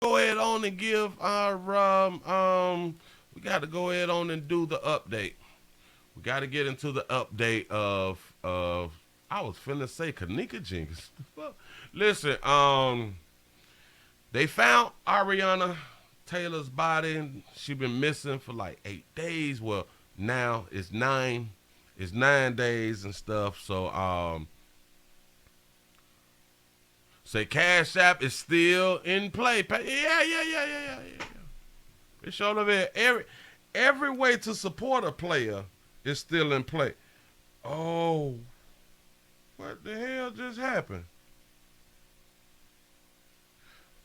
go ahead on and give our we got to go ahead on and do the update. We got to get into the update of I was finna say Kanika Jenkins. Well, listen, they found Ariana Taylor's body. She been missing for like 8 days. Well, now it's nine. It's 9 days and stuff. So say Cash App is still in play. Yeah. It's showing over here. Every way to support a player is still in play. Oh, what the hell just happened?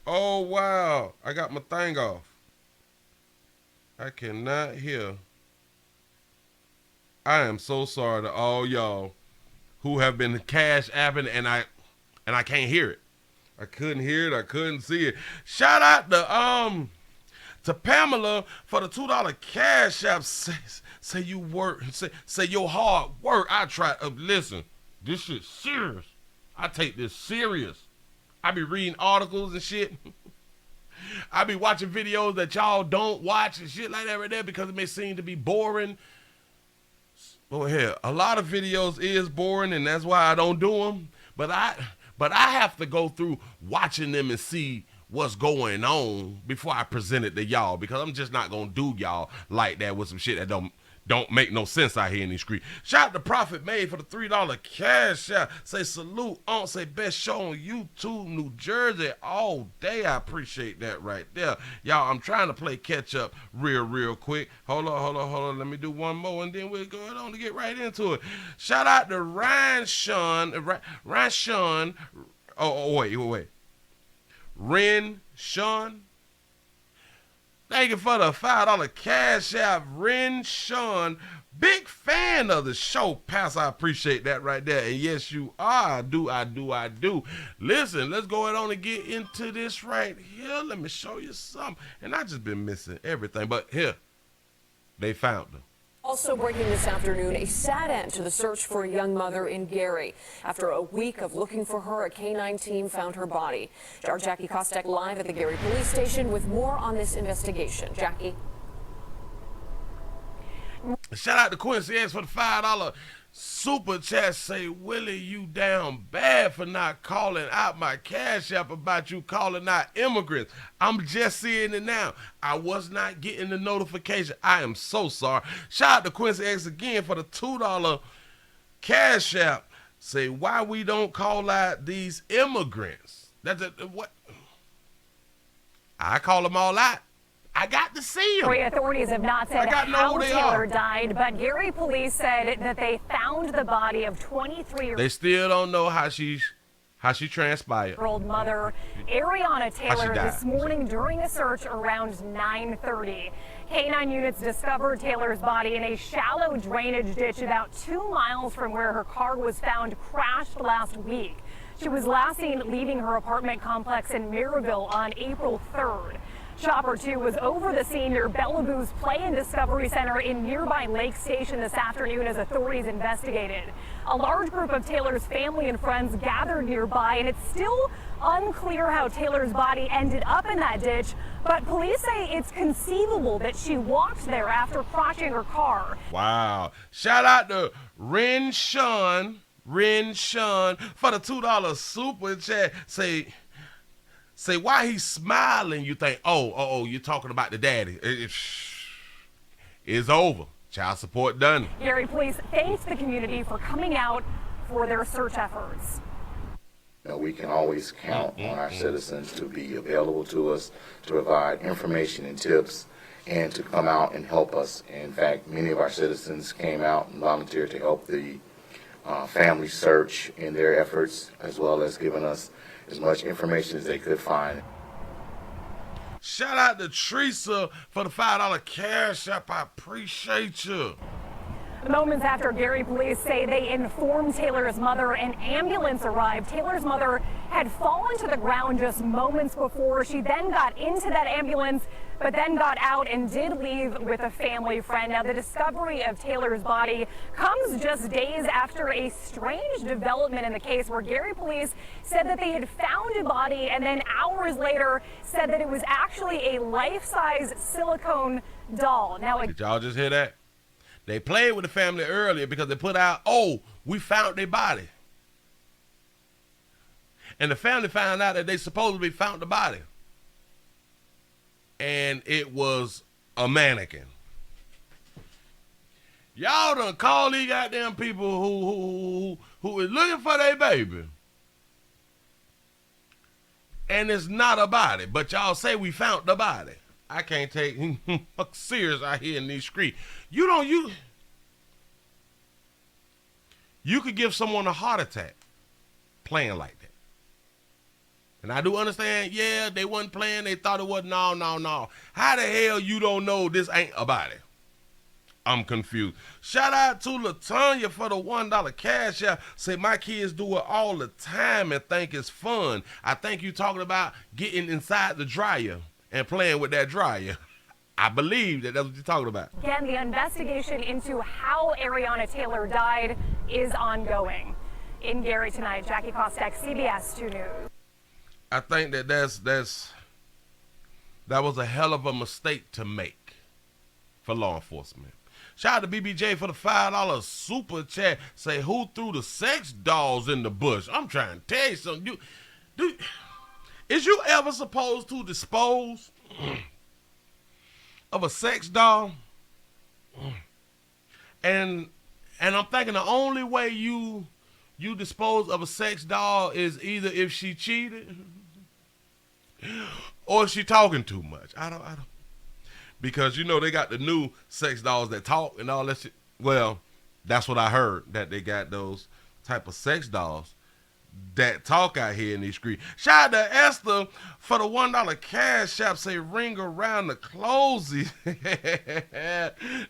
Oh wow, I got my thing off. I cannot hear. I am so sorry to all y'all who have been cash apping and I can't hear it. I couldn't hear it. I couldn't see it. Shout out to Pamela for the $2 cash app. Say you work. Say your hard work. I try. Listen, this shit's serious. I take this serious. I be reading articles and shit. I be watching videos that y'all don't watch and shit like that right there because it may seem to be boring. Well, hell, a lot of videos is boring and that's why I don't do them. But I have to go through watching them and see what's going on before I present it to y'all because I'm just not gonna do y'all like that with some shit that don't make no sense out here in these streets. Shout out to Profit Made for the $3 cash out. Say salute on, say best show on YouTube, New Jersey all day. I appreciate that right there. Y'all, I'm trying to play catch up real quick. Hold on. Let me do one more and then we'll go on to get right into it. Shout out to Ryan Sean. Wait. Ren Sean. Thank you for the $5 cash out, Ren Sean. Big fan of the show, Pastor. I appreciate that right there. And yes, you are. I do. Listen, let's go ahead on and get into this right here. Let me show you something. And I just been missing everything. But here, they found them. Also breaking this afternoon, a sad end to the search for a young mother in Gary. After a week of looking for her, a K-9 team found her body. Our Jackie Kostek live at the Gary Police Station with more on this investigation. Jackie. Shout out to Quincy X for the $5 super chat. Say, Willie, you down bad for not calling out my cash app about you calling out immigrants. I'm just seeing it now. I was not getting the notification. I am so sorry. Shout out to Quincy X again for the $2 cash app. Say, why we don't call out these immigrants? What? I call them all out. I got to see him. Authorities have not said how Taylor died, but Gary police said that they found the body of 23-year-old. They still don't know how she transpired. Mother Ariana Taylor this morning during a search around 9:30. K-9 units discovered Taylor's body in a shallow drainage ditch about 2 miles from where her car was found crashed last week. She was last seen leaving her apartment complex in Maryville on April 3rd. Chopper 2 was over the scene near Bellaboo's Play and Discovery Center in nearby Lake Station this afternoon as authorities investigated. A large group of Taylor's family and friends gathered nearby, and it's still unclear how Taylor's body ended up in that ditch, but police say it's conceivable that she walked there after crashing her car. Wow. Shout out to Ren Sean for the $2 super chat. Say why he's smiling. You think, you're talking about the daddy. It's over. Child support done. Gary police thanks the community for coming out for their search efforts. We can always count on our citizens to be available to us, to provide information and tips, and to come out and help us. In fact, many of our citizens came out and volunteered to help the family search in their efforts, as well as giving us as much information as they could find. Shout out to Teresa for the $5 cash app. I appreciate you. Moments after Gary police say they informed Taylor's mother an ambulance arrived. Taylor's mother had fallen to the ground just moments before. She then got into that ambulance, but then got out and did leave with a family friend. Now, the discovery of Taylor's body comes just days after a strange development in the case where Gary police said that they had found a body and then hours later said that it was actually a life-size silicone doll. Now, did y'all just hear that? They played with the family earlier because they put out, oh, we found their body. And the family found out that they supposedly found the body. And it was a mannequin. Y'all done call these goddamn people who is looking for their baby. And it's not a body, but y'all say we found the body. I can't take serious out here in these streets. You could give someone a heart attack playing like that. And I do understand, yeah, they wasn't playing, they thought it was no. How the hell you don't know this ain't a body? I'm confused. Shout out to LaTanya for the $1 cash out. Say my kids do it all the time and think it's fun. I think you talking about getting inside the dryer and playing with that dryer. I believe that's what you're talking about. Again, the investigation into how Ariana Taylor died is ongoing. In Gary tonight, Jackie Kostek, CBS 2 News. I think that that was a hell of a mistake to make for law enforcement. Shout out to BBJ for the $5 super chat. Say, who threw the sex dolls in the bush? I'm trying to tell you something. Is you ever supposed to dispose of a sex doll? And I'm thinking the only way you dispose of a sex doll is either if she cheated or she talking too much. I don't. Because, they got the new sex dolls that talk and all that shit. Well, that's what I heard, that they got those type of sex dolls that talk out here in these streets. Shout out to Esther for the $1 cash shop. Say, ring around the closey.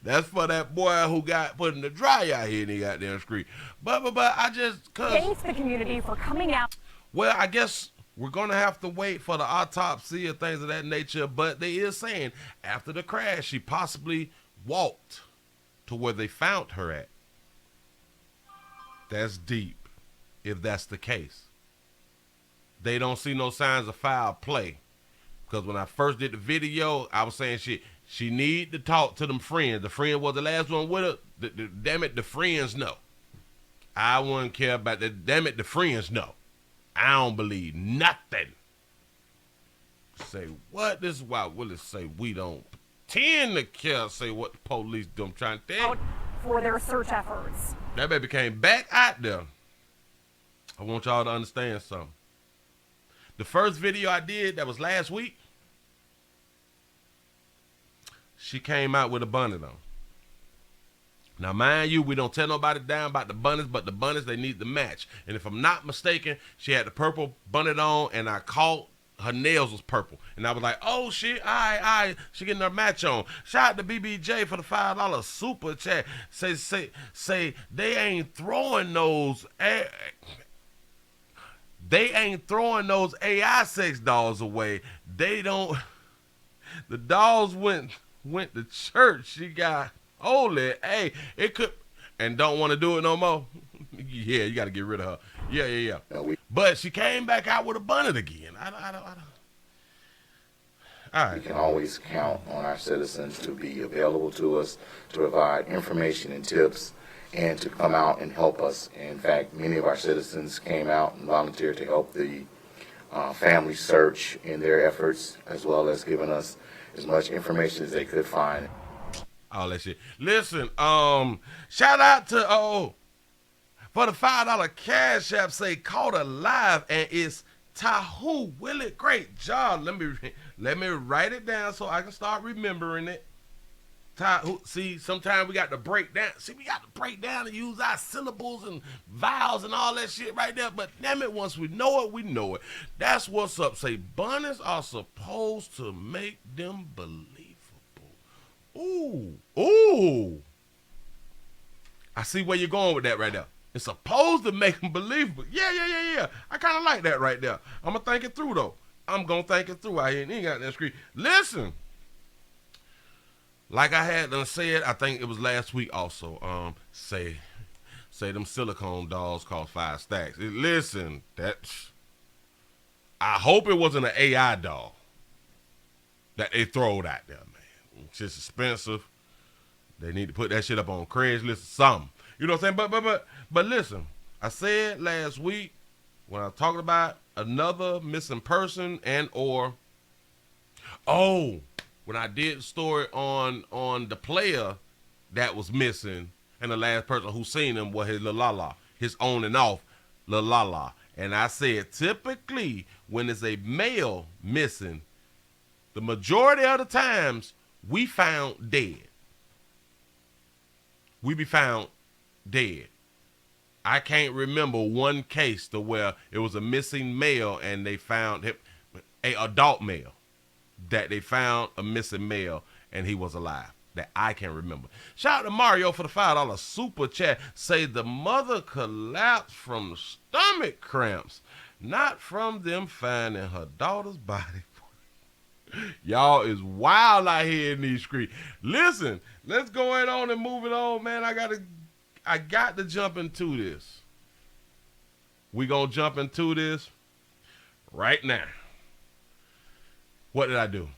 That's for that boy who got put in the dryer out here in the goddamn street. But I just... Thanks the community for coming out. Well, I guess... we're going to have to wait for the autopsy or things of that nature, but they is saying after the crash, she possibly walked to where they found her at. That's deep, if that's the case. They don't see no signs of foul play. Because when I first did the video, I was saying she need to talk to them friends. The friend was the last one with her. Damn it, the friends know. I wouldn't care about that. Damn it, the friends know. I don't believe nothing. Say what? This is why Willie say we don't tend to care. Say what the police do. I'm trying to tell you. For their search efforts. That baby came back out there. I want y'all to understand something. The first video I did, that was last week, she came out with a bonnet on. Now, mind you, we don't tell nobody down about the bunnies, but the bunnies, they need to match. And if I'm not mistaken, she had the purple bonnet on, and I caught her nails was purple. And I was like, oh, shit, all right, she getting her match on. Shout out to BBJ for the $5 super chat. Say they ain't throwing those... They ain't throwing those AI sex dolls away. They don't... The dolls went to church. She got... holy, hey, it could, and don't want to do it no more. Yeah, you got to get rid of her. Yeah. But she came back out with a bonnet again. I don't. All right. We can always count on our citizens to be available to us, to provide information and tips, and to come out and help us. In fact, many of our citizens came out and volunteered to help the family search in their efforts, as well as giving us as much information as they could find. All that shit. Listen, shout out to for the $5 cash app. Say caught alive, and it's Tahoe. Willie, great job. Let me write it down so I can start remembering it. Tahoe. See, sometimes we got to break down. See, we got to break down and use our syllables and vowels and all that shit right there. But damn it, once we know it, we know it. That's what's up. Say bunnies are supposed to make them believe. Ooh. I see where you're going with that right there. It's supposed to make them believable. Yeah. I kind of like that right there. I'm going to think it through, though. I'm going to think it through out here. And he ain't got that screen. Listen. Like I had done said, I think it was last week also. Say them silicone dolls cost 5 stacks. Listen, I hope it wasn't an AI doll that they throwed out there, man. It's just expensive. They need to put that shit up on Craigslist or something. You know what I'm saying? But listen, I said last week when I was talking about another missing person and or when I did the story on the player that was missing and the last person who seen him was his la his on and off la. And I said typically when it's a male missing, the majority of the times we found dead. We be found dead. I can't remember one case to where it was a missing male and they found him, a adult male, that they found a missing male and he was alive. That I can remember. Shout out to Mario for the $5 super chat. Say the mother collapsed from stomach cramps, not from them finding her daughter's body. Y'all is wild out here in these streets. Listen, let's go ahead on and move it on, man. I got to jump into this. We gonna jump into this right now. What did I do?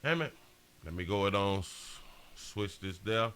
Damn it. Let me go ahead on, switch this there.